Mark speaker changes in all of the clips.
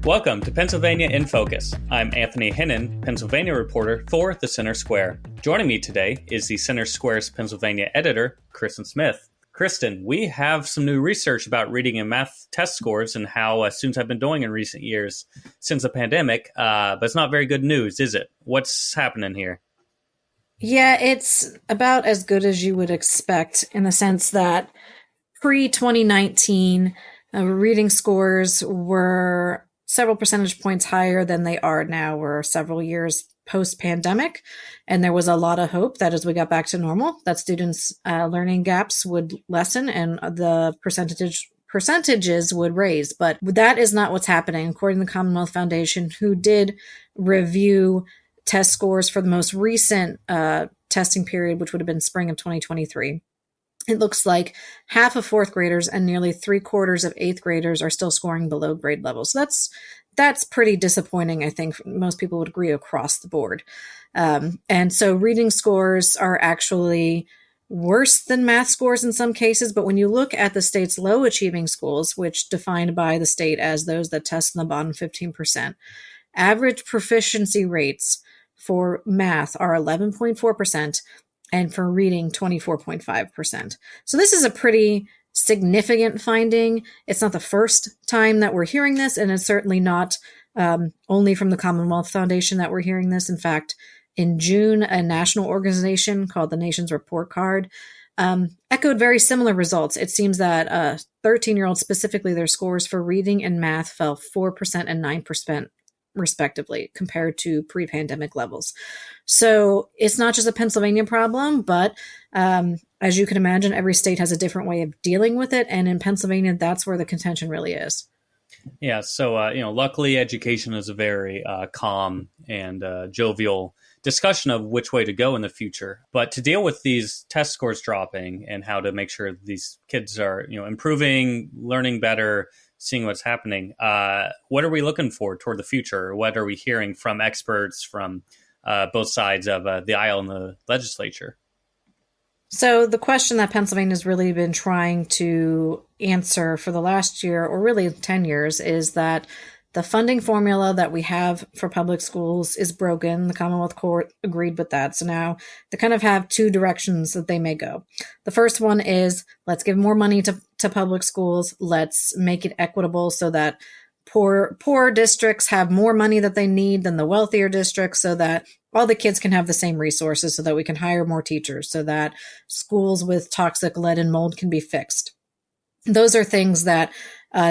Speaker 1: Welcome to Pennsylvania in Focus. I'm Anthony Hinnon, Pennsylvania reporter for the Center Square. Joining me today is the Center Square's Pennsylvania editor, Kristen Smith. Kristen, we have some new research about reading and math test scores and how students have been doing in recent years since the pandemic, but it's not very good news, is it? What's happening here?
Speaker 2: Yeah, it's about as good as you would expect in the sense that pre-2019, reading scores were several percentage points higher than they are now. We're several years post-pandemic, and there was a lot of hope that as we got back to normal, that students' learning gaps would lessen and the percentages would raise. But that is not what's happening, according to the Commonwealth Foundation, who did review test scores for the most recent testing period, which would have been spring of 2023. It looks like half of fourth graders and nearly 3/4 of eighth graders are still scoring below grade level. So that's pretty disappointing. I think most people would agree across the board. And so reading scores are actually worse than math scores in some cases. But when you look at the state's low achieving schools, which defined by the state as those that test in the bottom 15%, average proficiency rates for math are 11.4%. and for reading 24.5%. So this is a pretty significant finding. It's not the first time that we're hearing this, and it's certainly not only from the Commonwealth Foundation that we're hearing this. In fact, in June, a national organization called the Nation's Report Card echoed very similar results. It seems that 13-year-olds, specifically, their scores for reading and math fell 4% and 9% respectively, compared to pre-pandemic levels. So it's not just a Pennsylvania problem, but as you can imagine, every state has a different way of dealing with it. And in Pennsylvania, that's where the contention really is.
Speaker 1: Yeah, so, luckily education is a very calm and jovial discussion of which way to go in the future. But to deal with these test scores dropping and how to make sure these kids are, improving, learning better, seeing what's happening, what are we looking for toward the future? What are we hearing from experts from both sides of the aisle in the legislature?
Speaker 2: So the question that Pennsylvania has really been trying to answer for the last year, or really 10 years, is that the funding formula that we have for public schools is broken. The Commonwealth Court agreed with that. So now they kind of have two directions that they may go. The first one is, let's give more money to public schools. Let's make it equitable so that poor districts have more money that they need than the wealthier districts, so that all the kids can have the same resources, so that we can hire more teachers, so that schools with toxic lead and mold can be fixed. Those are things that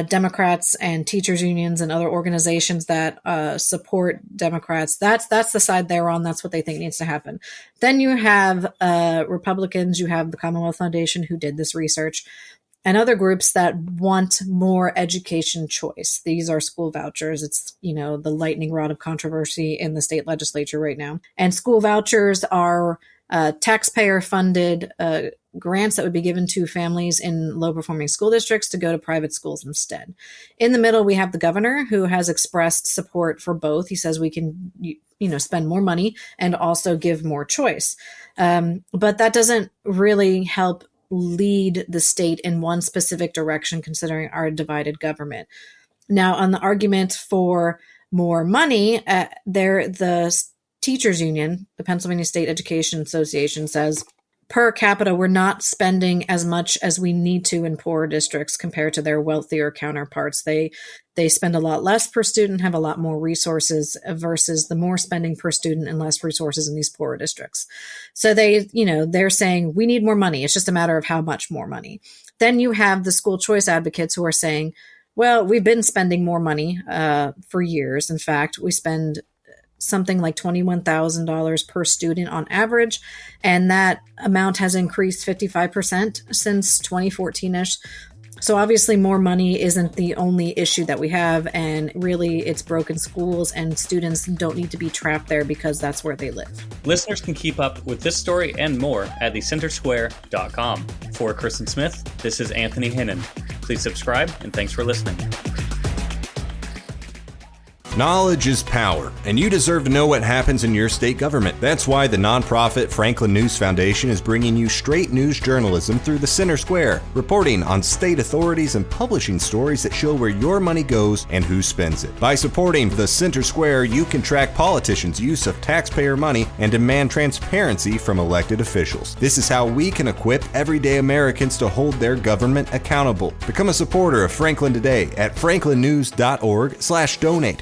Speaker 2: Democrats and teachers unions and other organizations that support Democrats, that's the side they're on. That's what they think needs to happen. Then you have Republicans, you have the Commonwealth Foundation who did this research, and other groups that want more education choice. These are school vouchers. It's, the lightning rod of controversy in the state legislature right now. And school vouchers are taxpayer-funded grants that would be given to families in low-performing school districts to go to private schools instead. In the middle, we have the governor, who has expressed support for both. He says we can, spend more money and also give more choice. But that doesn't really help lead the state in one specific direction, considering our divided government. Now, on the argument for more money, the teachers union, the Pennsylvania State Education Association, says per capita, we're not spending as much as we need to in poorer districts compared to their wealthier counterparts. They spend a lot less per student, have a lot more resources versus the more spending per student and less resources in these poorer districts. So they're saying we need more money. It's just a matter of how much more money. Then you have the school choice advocates who are saying, well, we've been spending more money for years. In fact, we spend something like $21,000 per student on average, and that amount has increased 55% since 2014-ish. So obviously more money isn't the only issue that we have, and really it's broken schools, and students don't need to be trapped there because that's where they live.
Speaker 1: Listeners can keep up with this story and more at thecentersquare.com. For Kristen Smith, this is Anthony Hinnon. Please subscribe, and thanks for listening.
Speaker 3: Knowledge is power, and you deserve to know what happens in your state government. That's why the nonprofit Franklin News Foundation is bringing you straight news journalism through the Center Square, reporting on state authorities and publishing stories that show where your money goes and who spends it. By supporting the Center Square, you can track politicians' use of taxpayer money and demand transparency from elected officials. This is how we can equip everyday Americans to hold their government accountable. Become a supporter of Franklin today at franklinnews.org/donate.